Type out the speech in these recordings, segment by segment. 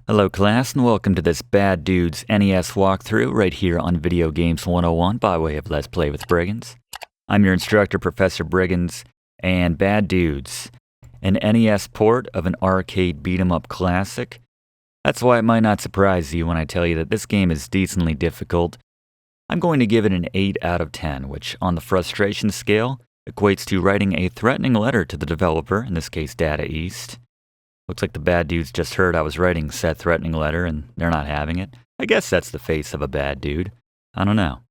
Hello class and welcome to this Bad Dudes NES walkthrough right here on Video Games 101 by way of Let's Play with Brigands. I'm your instructor, Professor Brigands, and Bad Dudes, an NES port of an arcade beat-em-up classic. That's why it might not surprise you when I tell you that this game is decently difficult. I'm going to give it an 8 out of 10, which on the frustration scale equates to writing a threatening letter to the developer, in this case Data East. Looks like the bad dudes just heard I was writing said threatening letter and they're not having it. I guess that's the face of a bad dude. I don't know.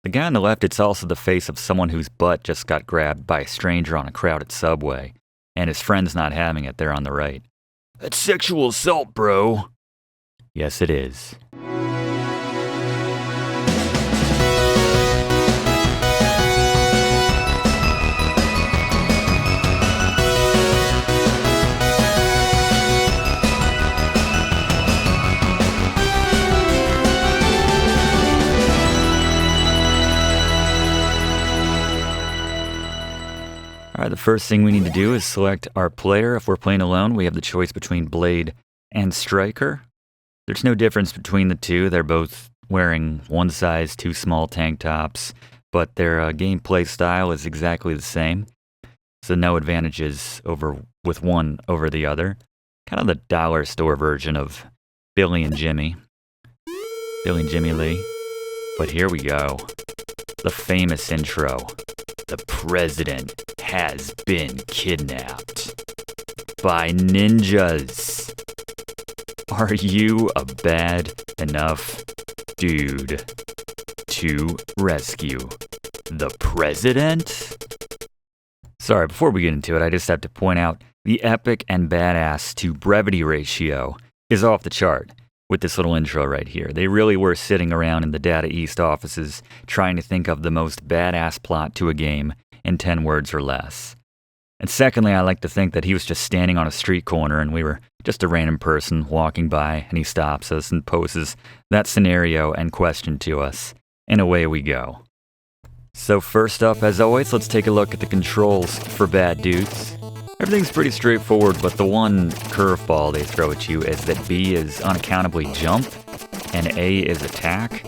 The guy on the left, it's also the face of someone whose butt just got grabbed by a stranger on a crowded subway. And his friend's not having it there on the right. That's sexual assault, bro. Yes, it is. Alright, the first thing we need to do is select our player. If we're playing alone, we have the choice between Blade and Striker. There's no difference between the two. They're both wearing one size too small tank tops, but their gameplay style is exactly the same. So no advantages with one over the other. Kind of the dollar store version of Billy and Jimmy. Billy and Jimmy Lee. But here we go. The famous intro. The president has been kidnapped by ninjas. Are you a bad enough dude to rescue the president? Sorry, before we get into it, I just have to point out the epic and badass to brevity ratio is off the chart with this little intro right here. They really were sitting around in the Data East offices trying to think of the most badass plot to a game in 10 words or less. And secondly, I like to think that he was just standing on a street corner and we were just a random person walking by and he stops us and poses that scenario and question to us. And away we go. So first up, as always, let's take a look at the controls for Bad Dudes. Everything's pretty straightforward, but the one curveball they throw at you is that B is unaccountably jump and A is attack.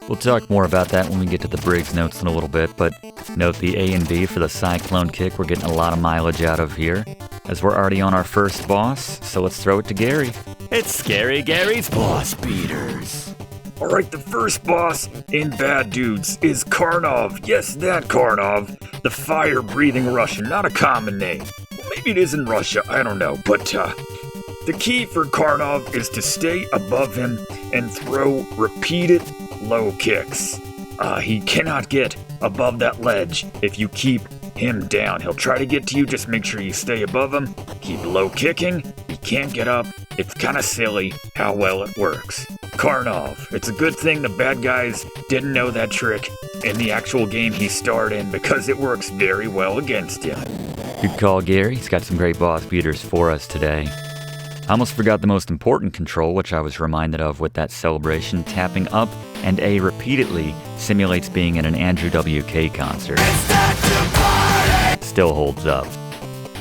We'll talk more about that when we get to the Briggs notes in a little bit, but note the A and B for the cyclone kick. We're getting a lot of mileage out of here, as we're already on our first boss, so let's throw it to Gary. It's Scary Gary's Boss Beaters. Alright, the first boss in Bad Dudes is Karnov. Yes, that Karnov. The fire-breathing Russian, not a common name. Maybe it is in Russia, I don't know. But the key for Karnov is to stay above him and throw repeated low kicks. He cannot get above that ledge if you keep him down. He'll try to get to you, just make sure you stay above him. Keep low kicking, he can't get up. It's kind of silly how well it works. Karnov. It's a good thing the bad guys didn't know that trick in the actual game he starred in because it works very well against him. Good call, Gary. He's got some great boss beaters for us today. I almost forgot the most important control, which I was reminded of with that celebration. Tapping up and A repeatedly simulates being at an Andrew WK concert. Still holds up.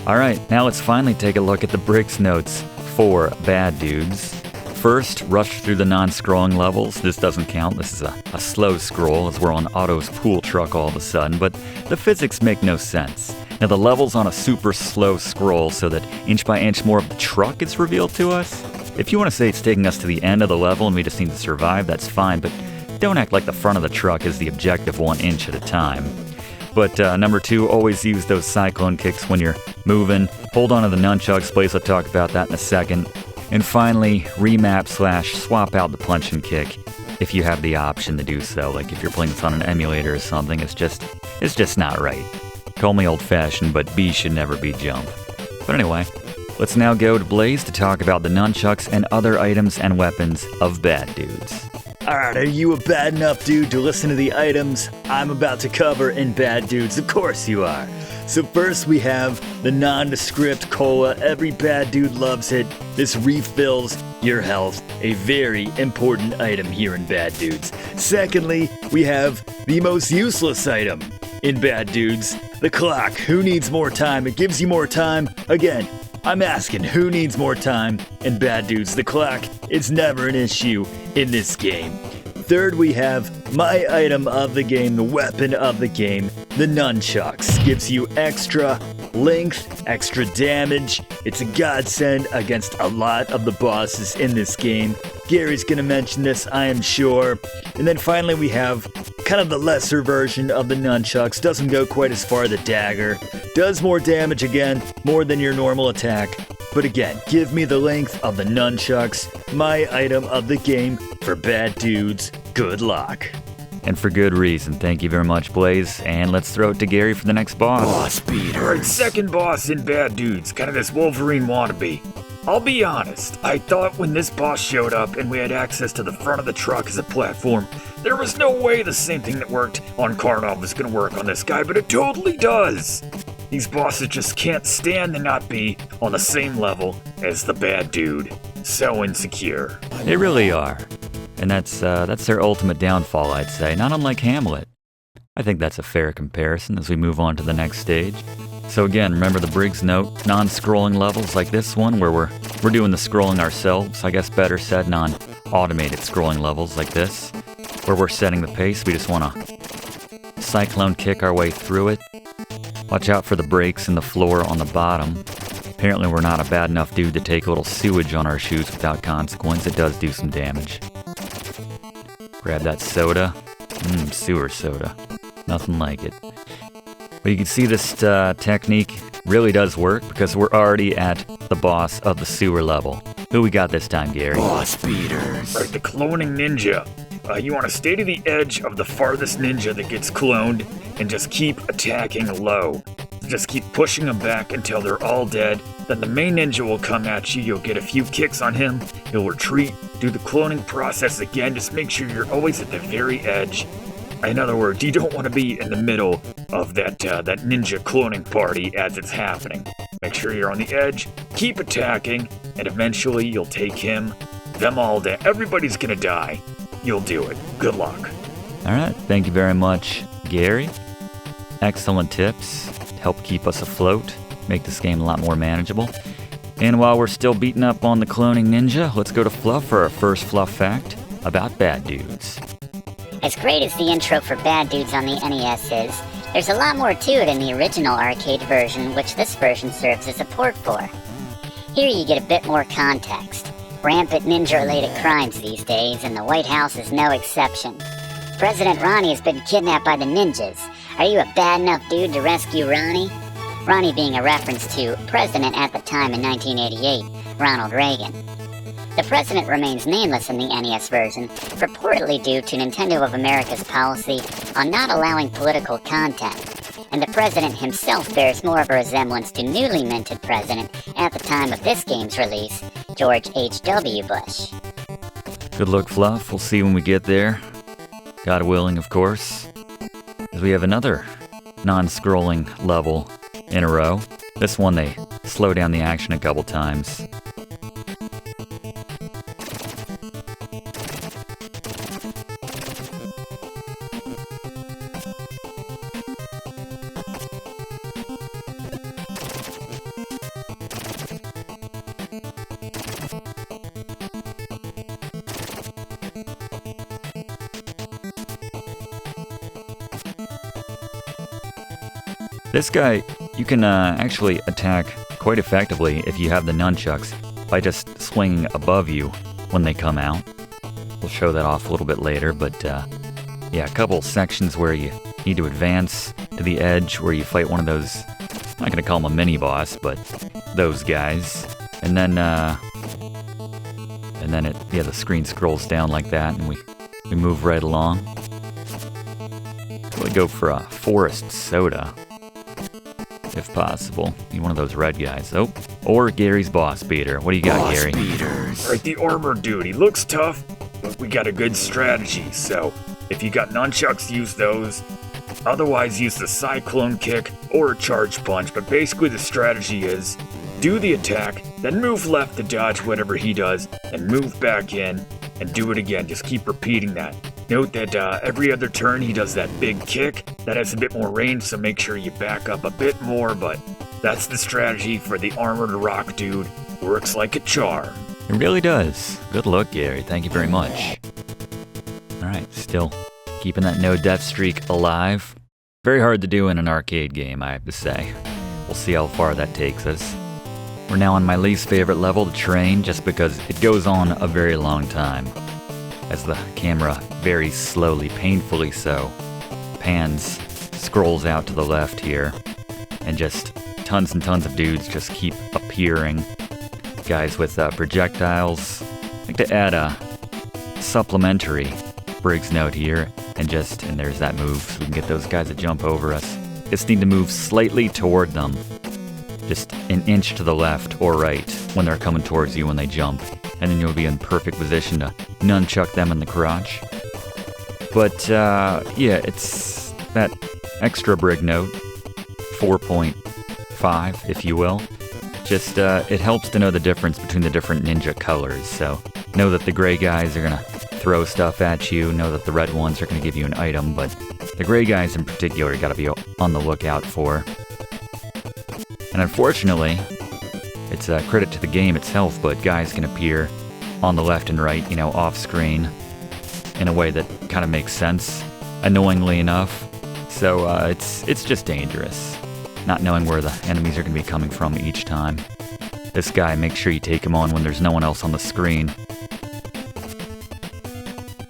Alright, now let's finally take a look at the Briggs notes for Bad Dudes. First, rush through the non-scrolling levels. This doesn't count. This is a slow scroll as we're on Otto's pool truck all of a sudden, but the physics make no sense. Now the level's on a super slow scroll so that inch by inch more of the truck is revealed to us. If you want to say it's taking us to the end of the level and we just need to survive, that's fine, but don't act like the front of the truck is the objective 1 inch at a time. But number 2, always use those cyclone kicks when you're moving. Hold on to the nunchucks, please. I'll talk about that in a second. And finally, remap/swap out the punch and kick if you have the option to do so. Like if you're playing this on an emulator or something, it's just not right. Call me old-fashioned, but B should never be jump. But anyway, let's now go to Blaze to talk about the nunchucks and other items and weapons of Bad Dudes. Alright, are you a bad enough dude to listen to the items I'm about to cover in Bad Dudes? Of course you are. So first we have the nondescript cola. Every bad dude loves it. This refills your health, a very important item here in Bad Dudes. Secondly, we have the most useless item in Bad Dudes, the clock. Who needs more time? It gives you more time. Again, I'm asking, who needs more time? And Bad Dudes, the clock is never an issue in this game. Third, we have my item of the game, the weapon of the game, the nunchucks. Gives you extra length, extra damage. It's a godsend against a lot of the bosses in this game. Gary's gonna mention this, I am sure. And then finally we have kind of the lesser version of the nunchucks. Doesn't go quite as far, the dagger. Does more damage again, more than your normal attack. But again, give me the length of the nunchucks, my item of the game for Bad Dudes. Good luck. And for good reason. Thank you very much, Blaze. And let's throw it to Gary for the next boss. Boss beater. Alright, second boss in Bad Dudes, kind of this Wolverine wannabe. I'll be honest, I thought when this boss showed up and we had access to the front of the truck as a platform, there was no way the same thing that worked on Karnov was gonna work on this guy, but it totally does! These bosses just can't stand to not be on the same level as the Bad Dude. So insecure. They really are. And that's their ultimate downfall, I'd say. Not unlike Hamlet. I think that's a fair comparison as we move on to the next stage. So again, remember the Briggs note, non-scrolling levels like this one where we're doing the scrolling ourselves. I guess better said, non-automated scrolling levels like this, where we're setting the pace. We just want to cyclone kick our way through it. Watch out for the breaks in the floor on the bottom. Apparently we're not a bad enough dude to take a little sewage on our shoes without consequence. It does do some damage. Grab that soda. Sewer soda. Nothing like it. But you can see this technique really does work because we're already at the boss of the sewer level. Who we got this time, Gary? Boss beaters. Right, the cloning ninja. You want to stay to the edge of the farthest ninja that gets cloned and just keep attacking low. Just keep pushing them back until they're all dead. Then the main ninja will come at you. You'll get a few kicks on him. He'll retreat. Do the cloning process again. Just make sure you're always at the very edge. In other words, you don't want to be in the middle of that ninja cloning party as it's happening. Make sure you're on the edge. Keep attacking, and eventually you'll take him. Them all down. Everybody's gonna die. You'll do it. Good luck. All right, thank you very much, Gary. Excellent tips to help keep us afloat, make this game a lot more manageable. And while we're still beating up on the cloning ninja, let's go to Fluff for our first Fluff fact about Bad Dudes. As great as the intro for Bad Dudes on the NES is, there's a lot more to it in the original arcade version, which this version serves as a port for. Here you get a bit more context. Rampant ninja-related crimes these days, and the White House is no exception. President Ronnie has been kidnapped by the ninjas. Are you a bad enough dude to rescue Ronnie? Ronnie being a reference to President at the time in 1988, Ronald Reagan. The president remains nameless in the NES version, purportedly due to Nintendo of America's policy on not allowing political content, and the president himself bears more of a resemblance to newly minted president at the time of this game's release, George H.W. Bush. Good luck, Fluff. We'll see when we get there. God willing, of course. As we have another non-scrolling level in a row. This one, they slow down the action a couple times. This guy, you can actually attack quite effectively if you have the nunchucks by just swinging above you when they come out. We'll show that off a little bit later, but yeah, a couple sections where you need to advance to the edge where you fight one of those, I'm not going to call them a mini-boss, but those guys. And then the screen scrolls down like that and we move right along. We'll go for a forest soda. If possible. Be one of those red guys. Oh, or Gary's boss beater. What do you got, Gary? Right, the armor dude. He looks tough, but we got a good strategy. So, if you got nunchucks, use those. Otherwise, use the cyclone kick or a charge punch. But basically, the strategy is do the attack, then move left to dodge whatever he does, and move back in and do it again. Just keep repeating that. Note that every other turn he does that big kick that has a bit more range, so make sure you back up a bit more, but That's the strategy for the armored rock dude. Works like a charm. It really does. Good luck, Gary. Thank you very much. Alright, still keeping that no death streak alive. Very hard to do in an arcade game, I have to say. We'll see how far that takes us. We're now on my least favorite level, the train, just because it goes on a very long time. As the camera very slowly, painfully so, pans, scrolls out to the left here, and just tons and tons of dudes just keep appearing. Guys with projectiles. I'd like to add a supplementary Briggs note here, and there's that move, so we can get those guys to jump over us. Just need to move slightly toward them. Just an inch to the left or right when they're coming towards you when they jump, and then you'll be in perfect position to nunchuck them in the crotch. But yeah, it's that extra Brig note, 4.5 if you will. Just it helps to know the difference between the different ninja colors, so know that the gray guys are gonna throw stuff at you, know that the red ones are gonna give you an item, but the gray guys in particular you gotta be on the lookout for. And unfortunately, it's a credit to the game itself, but guys can appear on the left and right, off screen, in a way that kind of makes sense, annoyingly enough. So it's just dangerous, not knowing where the enemies are going to be coming from each time. This guy, make sure you take him on when there's no one else on the screen.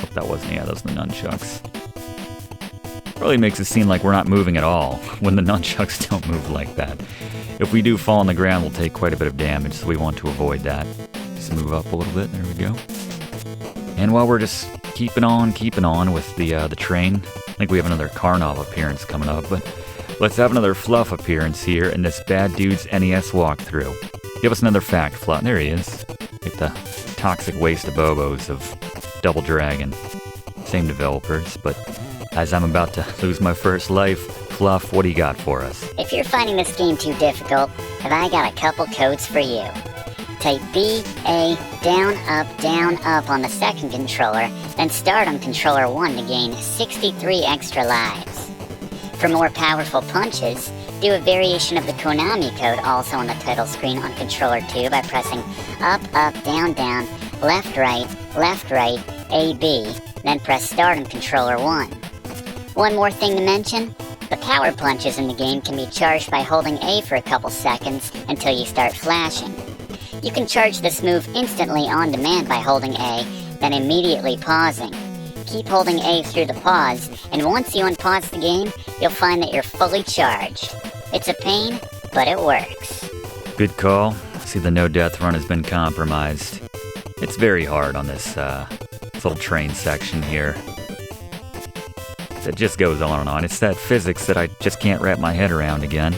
Hope that wasn't, those are the nunchucks. Really makes it seem like we're not moving at all, when the nunchucks don't move like that. If we do fall on the ground, we'll take quite a bit of damage, so we want to avoid that. Just move up a little bit, there we go. And while we're just keeping on with the train, I think we have another Karnov appearance coming up, but let's have another Fluff appearance here in this Bad Dudes NES walkthrough. Give us another fact, Fluff. There he is. Like the toxic waste of Bobos of Double Dragon. Same developers, but as I'm about to lose my first life, Fluff, what do you got for us? If you're finding this game too difficult, have I got a couple codes for you. Type B, A, down, up on the second controller, then start on controller 1 to gain 63 extra lives. For more powerful punches, do a variation of the Konami code also on the title screen on controller 2 by pressing up, down, left, right, A, B, then press start on controller 1. One more thing to mention, the power punches in the game can be charged by holding A for a couple seconds until you start flashing. You can charge this move instantly on demand by holding A, then immediately pausing. Keep holding A through the pause, and once you unpause the game, you'll find that you're fully charged. It's a pain, but it works. Good call. See, the no death run has been compromised. It's very hard on this little train section here. It just goes on and on. It's that physics that I just can't wrap my head around again.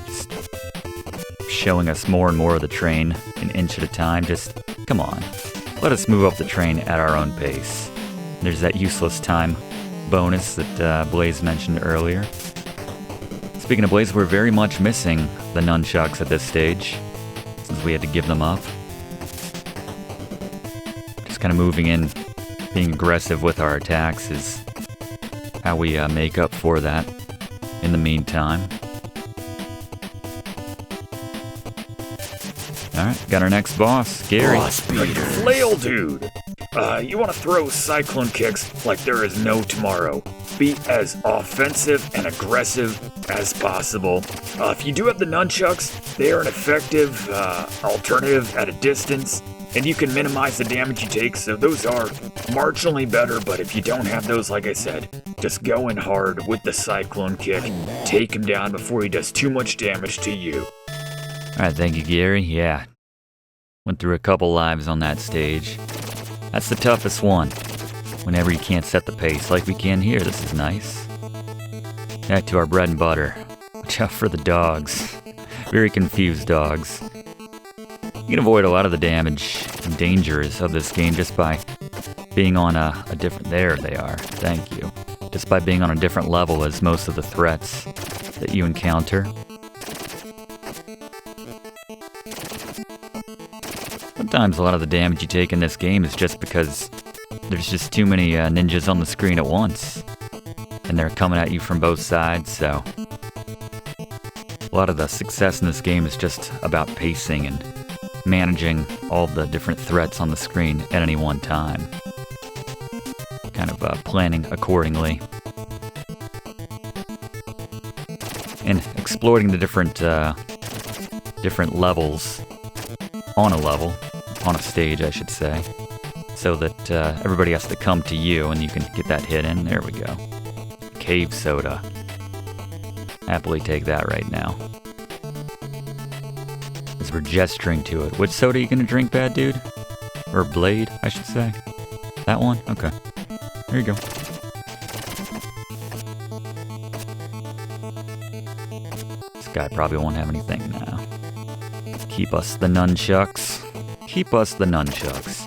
Just showing us more and more of the train, an inch at a time. Just, come on. Let us move up the train at our own pace. There's that useless time bonus that Blaze mentioned earlier. Speaking of Blaze, we're very much missing the nunchucks at this stage, since we had to give them up. Just kind of moving in, being aggressive with our attacks is how we make up for that in the meantime. Alright, got our next boss, Gary. Flail dude! You want to throw cyclone kicks like there is no tomorrow. Be as offensive and aggressive as possible. If you do have the nunchucks, they are an effective alternative at a distance, and you can minimize the damage you take, so those are marginally better, but if you don't have those, like I said, just go in hard with the cyclone kick. Take him down before he does too much damage to you. Alright, thank you, Gary. Yeah. Went through a couple lives on that stage. That's the toughest one. Whenever you can't set the pace like we can here, this is nice. Back to our bread and butter. Watch out for the dogs. Very confused dogs. You can avoid a lot of the damage and dangers of this game just by being on a different... There they are. Thank you. Just by being on a different level as most of the threats that you encounter. Sometimes a lot of the damage you take in this game is just because there's just too many ninjas on the screen at once. And they're coming at you from both sides, so A lot of the success in this game is just about pacing and managing all the different threats on the screen at any one time. Kind of planning accordingly. And exploiting the different levels on a stage, I should say, so that everybody has to come to you and you can get that hit in. There we go. Cave soda. Happily take that right now. As we're gesturing to it. Which soda are you gonna drink, Bad Dude? Or Blade, I should say. That one? Okay. There you go. This guy probably won't have anything now. Keep us the nunchucks. Keep us the nunchucks.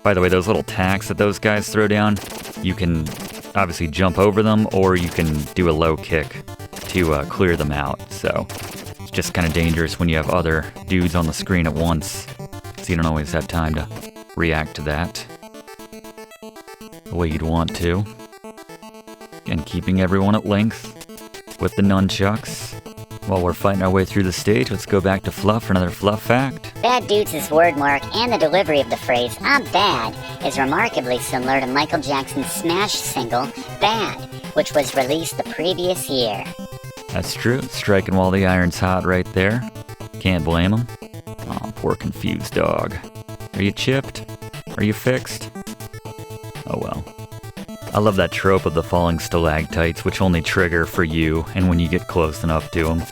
By the way, those little tacks that those guys throw down, you can obviously jump over them, or you can do a low kick to clear them out. So it's just kind of dangerous when you have other dudes on the screen at once, so you don't always have time to react to that the way you'd want to. Again, keeping everyone at length with the nunchucks. While we're fighting our way through the stage, let's go back to Fluff for another Fluff fact. Bad Dudes' word mark and the delivery of the phrase, "I'm bad," is remarkably similar to Michael Jackson's smash single, Bad, which was released the previous year. That's true. Striking while the iron's hot right there. Can't blame him. Oh, poor confused dog. Are you chipped? Are you fixed? Oh well. I love that trope of the falling stalactites, which only trigger for you and when you get close enough to them.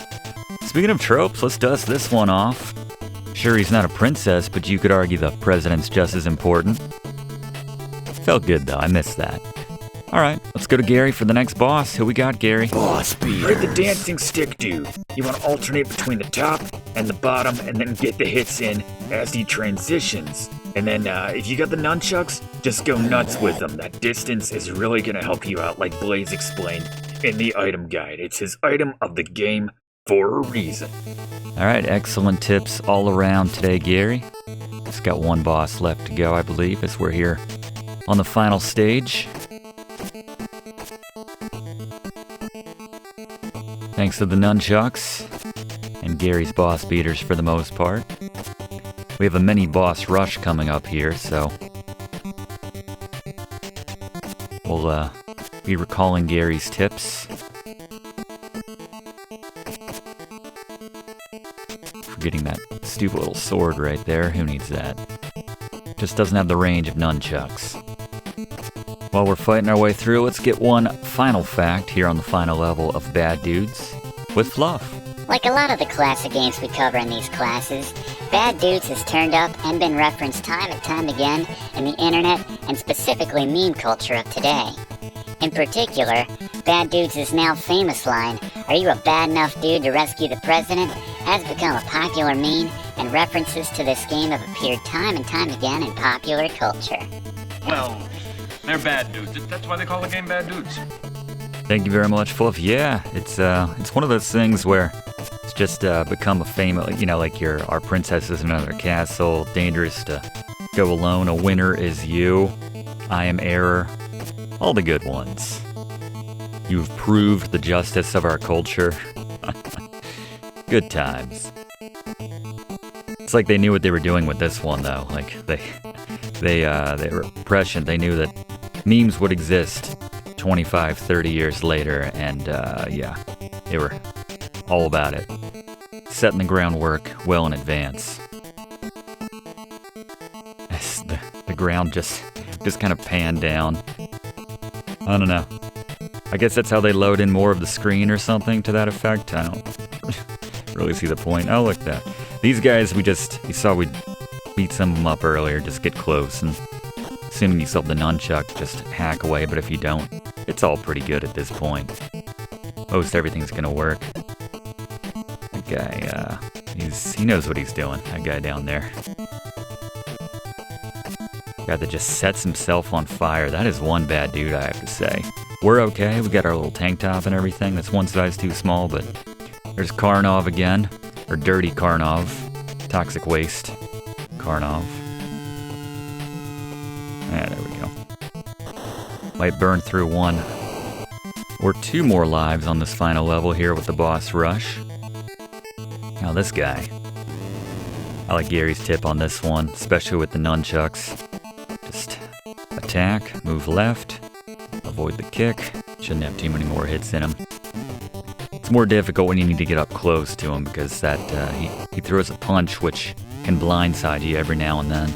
Speaking of tropes, let's dust this one off. Sure, he's not a princess, but you could argue the president's just as important. Felt good though, I missed that. Alright, let's go to Gary for the next boss. Who we got, Gary? Boss beater. You're the dancing stick dude. You want to alternate between the top and the bottom and then get the hits in as he transitions. And then if you got the nunchucks, just go nuts with them. That distance is really going to help you out, like Blaze explained in the item guide. It's his item of the game for a reason. Alright, excellent tips all around today, Gary. Just got one boss left to go, I believe, as we're here on the final stage. Thanks to the nunchucks and Gary's boss beaters for the most part. We have a mini boss rush coming up here, so we'll be recalling Gary's tips. Forgetting that stupid little sword right there. Who needs that? Just doesn't have the range of nunchucks. While we're fighting our way through, let's get one final fact here on the final level of Bad Dudes with Fluff. Like a lot of the classic games we cover in these classes, Bad Dudes has turned up and been referenced time and time again in the internet and specifically meme culture of today. In particular, Bad Dudes' now famous line, "Are you a bad enough dude to rescue the president?" has become a popular meme, and references to this game have appeared time and time again in popular culture. Well, they're bad dudes. That's why they call the game Bad Dudes. Thank you very much, Fluff. Yeah, it's one of those things where it's just become a famous, like our princess is in another castle, dangerous to go alone, a winner is you, I am error, all the good ones. You've proved the justice of our culture. Good times. It's like they knew what they were doing with this one, though. Like they were prescient. They knew that memes would exist 25, 30 years later, and they were all about it. Setting the groundwork well in advance. As the ground just kind of panned down. I don't know. I guess that's how they load in more of the screen or something to that effect. I don't really see the point. Oh, look at that. These guys, you saw we beat some of them up earlier. Just get close, and assuming you still have the nunchuck, just hack away. But if you don't, it's all pretty good at this point. Most everything's gonna work. That guy, he knows what he's doing. That guy down there. Guy that just sets himself on fire. That is one bad dude, I have to say. We're okay. We got our little tank top and everything. That's one size too small, but there's Karnov again. Or Dirty Karnov. Toxic Waste Karnov. Ah, there we go. Might burn through one or two more lives on this final level here with the boss rush. Now this guy. I like Gary's tip on this one, especially with the nunchucks. Just attack, move left, avoid the kick. Shouldn't have too many more hits in him. It's more difficult when you need to get up close to him because that he throws a punch which can blindside you every now and then.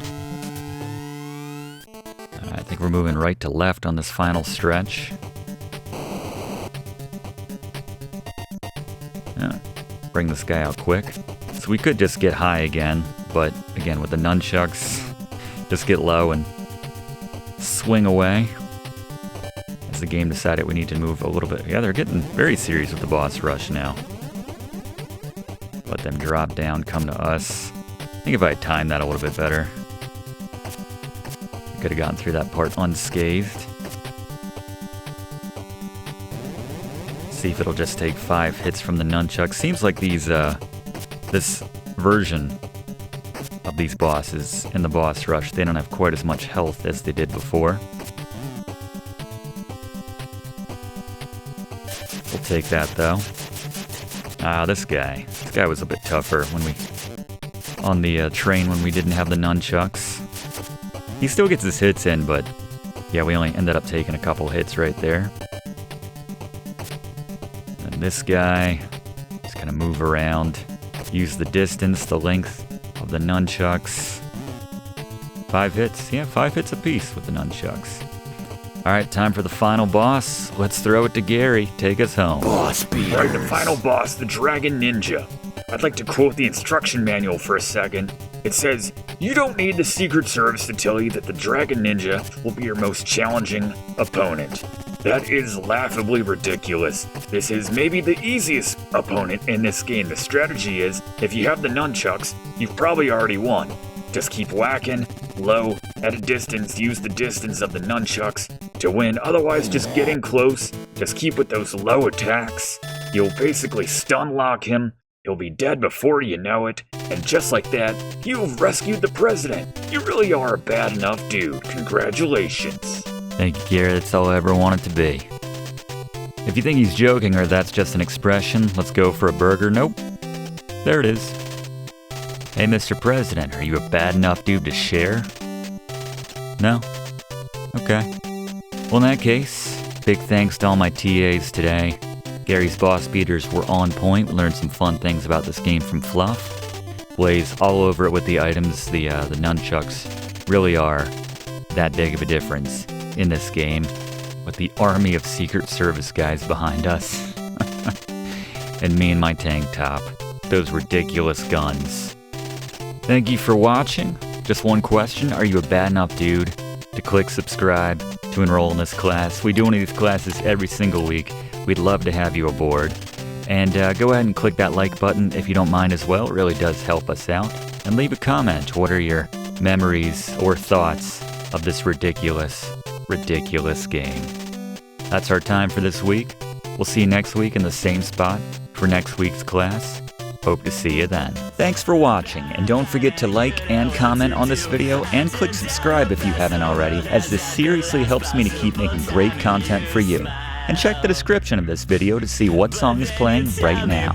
I think we're moving right to left on this final stretch. Yeah, bring this guy out quick. So we could just get high again, but again with the nunchucks, just get low and swing away. As the game decided we need to move a little bit. Yeah, they're getting very serious with the boss rush now. Let them drop down, come to us. I think if I had timed that a little bit better, I could have gotten through that part unscathed. See if it'll just take 5 hits from the nunchuck. Seems like these, this version of these bosses in the boss rush, they don't have quite as much health as they did before. We'll take that though. This guy was a bit tougher when we on the train when we didn't have the nunchucks. He still gets his hits in, but yeah, we only ended up taking a couple hits right there. And this guy, just gonna move around, use the distance, the length of the nunchucks. 5 hits, yeah, 5 hits apiece with the nunchucks. Alright, time for the final boss. Let's throw it to Gary. Take us home. Boss beaters. Alright, the final boss, the Dragon Ninja. I'd like to quote the instruction manual for a second. It says, "You don't need the Secret Service to tell you that the Dragon Ninja will be your most challenging opponent." That is laughably ridiculous. This is maybe the easiest opponent in this game. The strategy is, if you have the nunchucks, you've probably already won. Just keep whacking, low, at a distance, use the distance of the nunchucks to win. Otherwise, just get in close, just keep with those low attacks. You'll basically stun lock him, he'll be dead before you know it, and just like that, you've rescued the president. You really are a bad enough dude. Congratulations. Thank you, Gary. That's all I ever wanted to be. If you think he's joking or that's just an expression, let's go for a burger. Nope. There it is. Hey, Mr. President, are you a bad enough dude to share? No? Okay. Well, in that case, big thanks to all my TAs today. Gary's boss beaters were on point. We learned some fun things about this game from Fluff. Blaze all over it with the items. The nunchucks really are that big of a difference in this game, with the army of Secret Service guys behind us. And me in my tank top. Those ridiculous guns. Thank you for watching. Just one question, are you a bad enough dude to click subscribe to enroll in this class? We do one of these classes every single week. We'd love to have you aboard. And go ahead and click that like button if you don't mind as well. It really does help us out. And leave a comment. What are your memories or thoughts of this ridiculous game? That's our time for this week. We'll see you next week in the same spot for next week's class. Hope to see you then. Thanks for watching, and don't forget to like and comment on this video, and click subscribe if you haven't already, as this seriously helps me to keep making great content for you. And check the description of this video to see what song is playing right now.